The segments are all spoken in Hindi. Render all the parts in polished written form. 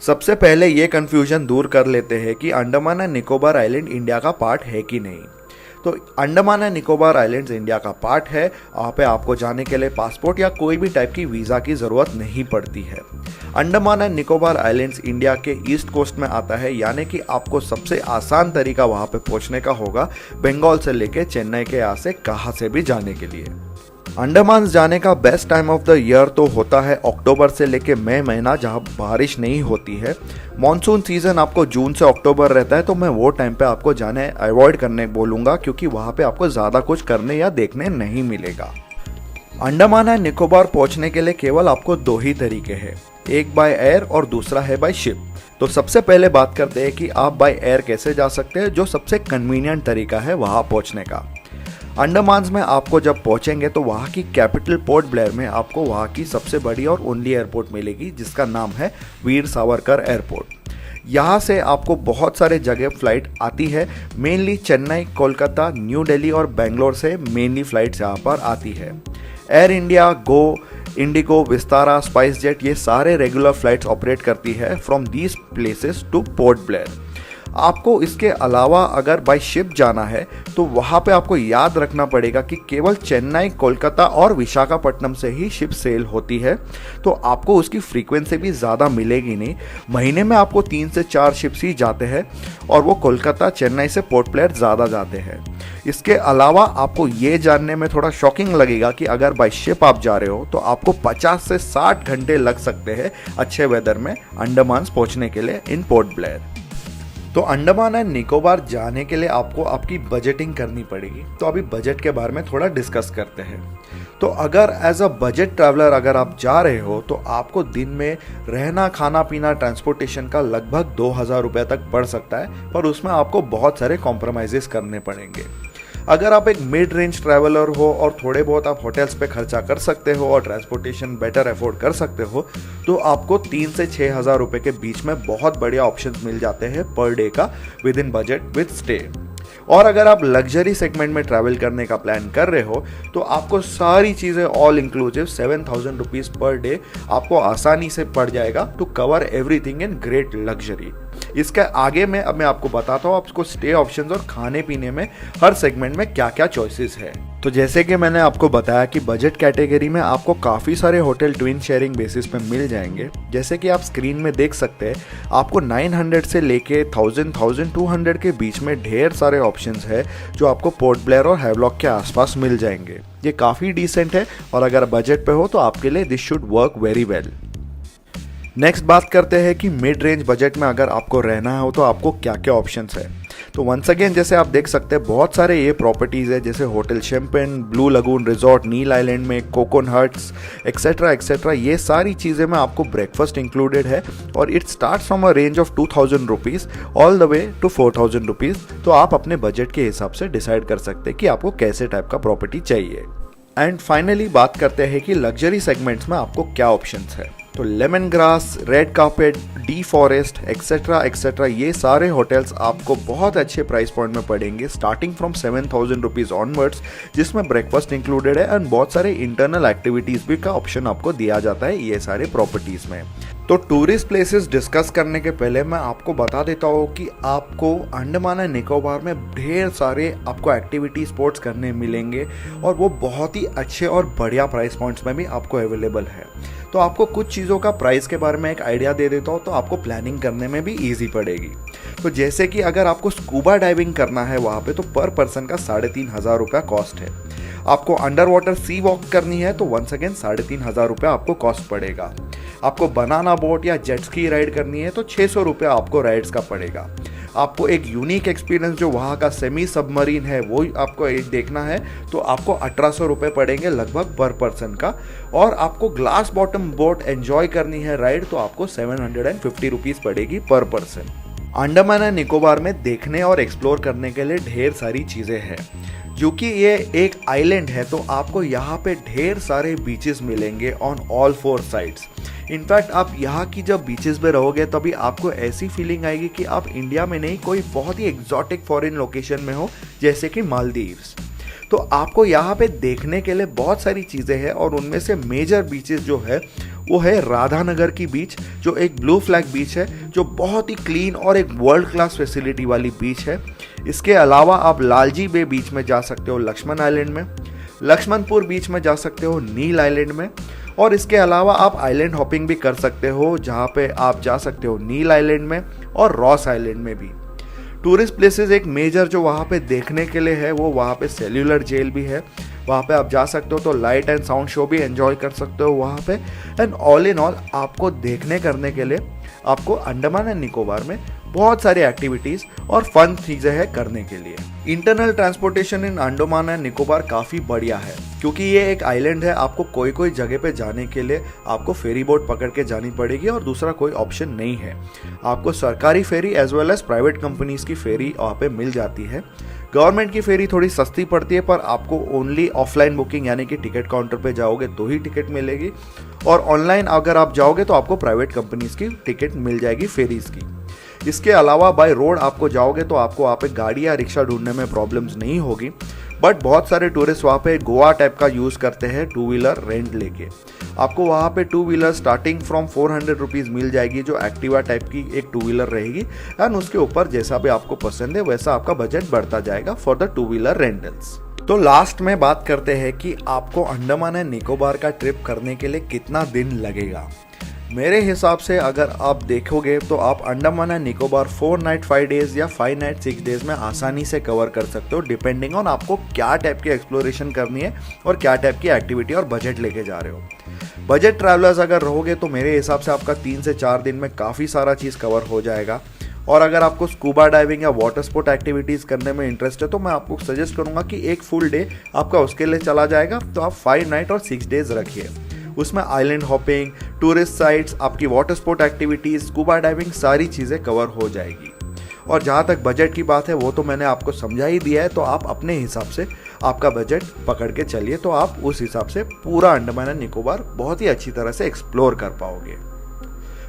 सबसे पहले ये कन्फ्यूजन दूर कर लेते हैं कि Andaman and Nicobar island India का पार्ट है कि नहीं। तो Andaman and Nicobar islands India का पार्ट है। वहाँ पे आपको जाने के लिए पासपोर्ट या कोई भी टाइप की वीज़ा की ज़रूरत नहीं पड़ती है। Andaman and Nicobar islands India के ईस्ट कोस्ट में आता है, यानी कि आपको सबसे आसान तरीका वहाँ पे पहुँचने का होगा बंगाल से लेके चेन्नई के यहाँ से कहाँ से भी जाने के लिए। अंडमान जाने का best time of the year तो होता है अक्टूबर से लेके मई महीना, जहाँ बारिश नहीं होती है। मॉनसून सीजन आपको जून से अक्टूबर रहता है, तो मैं वो टाइम पे आपको जाने अवॉइड करने बोलूँगा, क्योंकि वहाँ पे आपको ज़्यादा कुछ करने या देखने नहीं मिलेगा। अंडमान एंड निकोबार पहुँचने के लिए केवल आपको दो ही तरीके हैं, एक बाय एयर और दूसरा है बाय शिप। तो सबसे पहले बात करते हैं कि आप बाय एयर कैसे जा सकते हैं, जो सबसे कन्वीनियंट तरीका है वहाँ पहुँचने का। अंडमान में आपको जब पहुंचेंगे तो वहाँ की कैपिटल पोर्ट ब्लेयर में आपको वहाँ की सबसे बड़ी और ओनली एयरपोर्ट मिलेगी, जिसका नाम है वीर सावरकर एयरपोर्ट। यहाँ से आपको बहुत सारे जगह फ़्लाइट आती है, मेनली चेन्नई, कोलकाता, न्यू दिल्ली और बेंगलोर से मेनली फ़्लाइट्स यहाँ पर आती है। एयर इंडिया, गो, इंडिगो, विस्तारा, स्पाइस जेट, ये सारे रेगुलर फ़्लाइट्स ऑपरेट करती है from these places two port Blair. आपको इसके अलावा अगर बाय शिप जाना है तो वहाँ पे आपको याद रखना पड़ेगा कि केवल चेन्नई, कोलकाता और विशाखापट्टनम से ही शिप सेल होती है, तो आपको उसकी फ्रीक्वेंसी भी ज़्यादा मिलेगी नहीं। महीने में आपको 3 से 4 शिप्स ही जाते हैं और वो कोलकाता, चेन्नई से पोर्ट ब्लेयर ज़्यादा जाते हैं। इसके अलावा आपको ये जानने में थोड़ा शॉकिंग लगेगा कि अगर बाय शिप आप जा रहे हो तो आपको 50 से 60 घंटे लग सकते हैं अच्छे वेदर में अंडमान पहुँचने के लिए इन पोर्ट ब्लेयर। तो अंडमान एंड निकोबार जाने के लिए आपको आपकी बजटिंग करनी पड़ेगी। तो अभी बजट के बारे में थोड़ा डिस्कस करते हैं। तो अगर एज अ बजट ट्रैवलर अगर आप जा रहे हो तो आपको दिन में रहना, खाना पीना, ट्रांसपोर्टेशन का लगभग 2000 रुपये तक पड़ सकता है, पर उसमें आपको बहुत सारे कॉम्प्रोमाइज़ेस करने पड़ेंगे। अगर आप एक मिड रेंज ट्रैवलर हो और थोड़े बहुत आप होटल्स पे खर्चा कर सकते हो और ट्रांसपोर्टेशन बेटर अफोर्ड कर सकते हो, तो आपको 3 से 6 हज़ार रुपये के बीच में बहुत बढ़िया ऑप्शंस मिल जाते हैं पर डे का with in budget with stay. और अगर आप लग्जरी सेगमेंट में ट्रैवल करने का प्लान कर रहे हो तो आपको सारी चीज़ें all inclusive 7000 rupees per day आपको आसानी से पड़ जाएगा to cover everything in great luxury. इसके आगे में अब मैं आपको बताता हूँ आपको स्टे ऑप्शंस और खाने पीने में हर सेगमेंट में क्या क्या चॉइसेस है। तो जैसे कि मैंने आपको बताया कि बजट कैटेगरी में आपको काफ़ी सारे होटल ट्विन शेयरिंग बेसिस पे मिल जाएंगे। जैसे कि आप स्क्रीन में देख सकते हैं, आपको 900 से लेके 1200 के बीच में ढेर सारे ऑप्शंस है जो आपको पोर्ट ब्लेयर और हैवलॉक के आसपास मिल जाएंगे। ये काफ़ी डिसेंट है और अगर बजट पे हो तो आपके लिए this should work very well. Next बात करते हैं कि मिड रेंज बजट में अगर आपको रहना हो तो आपको क्या क्या ऑप्शंस है। तो वंस अगेन जैसे आप देख सकते हैं बहुत सारे ये प्रॉपर्टीज़ है, जैसे hotel champagne, blue lagoon resort, Neil island में, कोकोन हट्स एक्सेट्रा एक्सेट्रा। ये सारी चीज़ें में आपको ब्रेकफास्ट इंक्लूडेड है और it start from a range of 2000 rupees all the way to 4000 rupees. तो आप अपने बजट के हिसाब से डिसाइड कर सकते हैं कि आपको कैसे टाइप का प्रॉपर्टी चाहिए। एंड फाइनली बात करते हैं कि लग्जरी सेगमेंट्स में आपको क्या ऑप्शंस है। तो lemon grass, red carpet, D forest etcetera etcetera, ये सारे होटल्स आपको बहुत अच्छे प्राइस पॉइंट में पड़ेंगे स्टार्टिंग फ्रॉम 7000 रुपीज़ ऑनवर्ड्स, जिसमें ब्रेकफास्ट इंक्लूडेड है एंड बहुत सारे इंटरनल एक्टिविटीज़ भी का ऑप्शन आपको दिया जाता है ये सारे प्रॉपर्टीज़ में। तो टूरिस्ट प्लेसेस डिस्कस करने के पहले मैं आपको बता देता हूँ कि आपको अंडमान एंड निकोबार में ढेर सारे आपको एक्टिविटी स्पोर्ट्स करने मिलेंगे और वो बहुत ही अच्छे और बढ़िया प्राइस पॉइंट्स में भी आपको अवेलेबल है। तो आपको कुछ चीज़ों का प्राइस के बारे में एक आइडिया दे देता हूँ तो आपको प्लानिंग करने में भी ईजी पड़ेगी। तो जैसे कि अगर आपको स्कूबा डाइविंग करना है वहाँ पे तो पर पर्सन का 3500 रुपया कॉस्ट है। आपको अंडर वाटर सी वॉक करनी है तो वंस अगेन 3500 रुपया आपको कॉस्ट पड़ेगा। आपको बनाना बोट या जेट स्की राइड करनी है तो 600 रुपया आपको राइड्स का पड़ेगा। आपको एक यूनिक एक्सपीरियंस जो वहाँ का सेमी सबमरीन है वो आपको एक देखना है तो आपको 1800 रुपये पड़ेंगे लगभग पर पर्सन का। और आपको ग्लास बॉटम बोट एंजॉय करनी है राइड तो आपको 750 रुपीज़ पड़ेगी पर पर्सन। अंडमान एंड निकोबार में देखने और एक्सप्लोर करने के लिए ढेर सारी चीज़ें हैं। क्योंकि ये एक आइलैंड है तो आपको यहाँ पे ढेर सारे बीचेस मिलेंगे ऑन ऑल 4 साइड्स। इनफैक्ट आप यहाँ की जब बीचेस पे रहोगे तभी आपको ऐसी फीलिंग आएगी कि आप इंडिया में नहीं कोई बहुत ही एग्जॉटिक फॉरेन लोकेशन में हो, जैसे कि मालदीव्स। तो आपको यहाँ पे देखने के लिए बहुत सारी चीज़ें हैं और उनमें से मेजर बीचेस जो है वो है राधानगर की बीच, जो एक ब्लू फ्लैग बीच है, जो बहुत ही क्लीन और एक वर्ल्ड क्लास फैसिलिटी वाली बीच है। इसके अलावा आप लालजी बे बीच में जा सकते हो लक्ष्मण आइलैंड में, लक्ष्मणपुर बीच में जा सकते हो नील आइलैंड में, और इसके अलावा आप आइलैंड हॉपिंग भी कर सकते हो, जहाँ पे आप जा सकते हो नील आइलैंड में और रॉस आइलैंड में भी। टूरिस्ट प्लेसेस एक मेजर जो वहाँ पे देखने के लिए है वो वहाँ पे सेल्यूलर जेल भी है, वहाँ पे आप जा सकते हो, तो लाइट एंड साउंड शो भी एंजॉय कर सकते हो वहाँ पे। एंड ऑल इन ऑल आपको देखने करने के लिए आपको अंडमान एंड निकोबार में बहुत सारी एक्टिविटीज़ और फन चीज़ें हैं करने के लिए। Internal transportation in Andaman and Nicobar काफ़ी बढ़िया है, क्योंकि ये एक आइलैंड है। आपको कोई कोई जगह पे जाने के लिए आपको फेरी बोट पकड़ के जानी पड़ेगी और दूसरा कोई ऑप्शन नहीं है। आपको सरकारी ferry as well as private companies की फेरी वहाँ पे मिल जाती है। गवर्नमेंट की फेरी थोड़ी सस्ती पड़ती है, पर आपको ओनली ऑफलाइन बुकिंग यानी कि टिकट काउंटर पे जाओगे तो ही टिकट मिलेगी, और ऑनलाइन अगर आप जाओगे तो आपको प्राइवेट कंपनीज की टिकट मिल जाएगी फेरीज की। इसके अलावा बाय रोड आपको जाओगे तो आपको वहाँ पे गाड़ी या रिक्शा ढूंढने में प्रॉब्लम्स नहीं होगी, बट बहुत सारे टूरिस्ट वहाँ पे गोवा टाइप का यूज़ करते हैं टू व्हीलर रेंट लेके। आपको वहाँ पे two wheeler starting from 400 rupees मिल जाएगी, जो एक्टिवा टाइप की एक टू व्हीलर रहेगी, एंड उसके ऊपर जैसा भी आपको पसंद है वैसा आपका बजट बढ़ता जाएगा for the two wheeler rentals. तो लास्ट में बात करते हैं कि आपको अंडमान एंड निकोबार का ट्रिप करने के लिए कितना दिन लगेगा। मेरे हिसाब से अगर आप देखोगे तो आप Andaman and Nicobar 4 night 5 days या 5 नाइट 6 डेज में आसानी से कवर कर सकते हो, डिपेंडिंग ऑन आपको क्या टाइप की एक्सप्लोरेशन करनी है और क्या टाइप की एक्टिविटी और बजट लेके जा रहे हो। बजट ट्रैवलर्स अगर रहोगे तो मेरे हिसाब से आपका 3 से 4 दिन में काफ़ी सारा चीज़ कवर हो जाएगा। और अगर आपको स्कूबा डाइविंग या वाटर स्पोर्ट एक्टिविटीज़ करने में इंटरेस्ट है तो मैं आपको सजेस्ट करूंगा कि एक फुल डे आपका उसके लिए चला जाएगा। तो आप 5 नाइट और 6 डेज रखिए, उसमें आइलैंड हॉपिंग, टूरिस्ट साइट्स, आपकी water sport activities, scuba diving सारी चीज़ें कवर हो जाएगी। और जहाँ तक बजट की बात है वो तो मैंने आपको समझा ही दिया है, तो आप अपने हिसाब से आपका बजट पकड़ के चलिए, तो आप उस हिसाब से पूरा अंडमान एंड निकोबार बहुत ही अच्छी तरह से एक्सप्लोर कर पाओगे।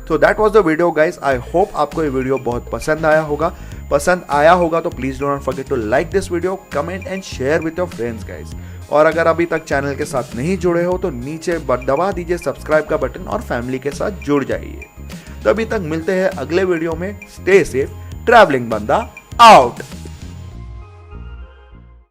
तो that was the video guys. I hope आपको ये वीडियो बहुत पसंद आया होगा तो please do not forget to like this video, comment and share with your friends guys. और अगर अभी तक चैनल के साथ नहीं जुड़े हो तो नीचे दबा दीजिए सब्सक्राइब का बटन और फैमिली के साथ जुड़ जाइए। तभी तक मिलते हैं अगले वीडियो में। स्टे सेफ, ट्रैवलिंग बंदा आउट।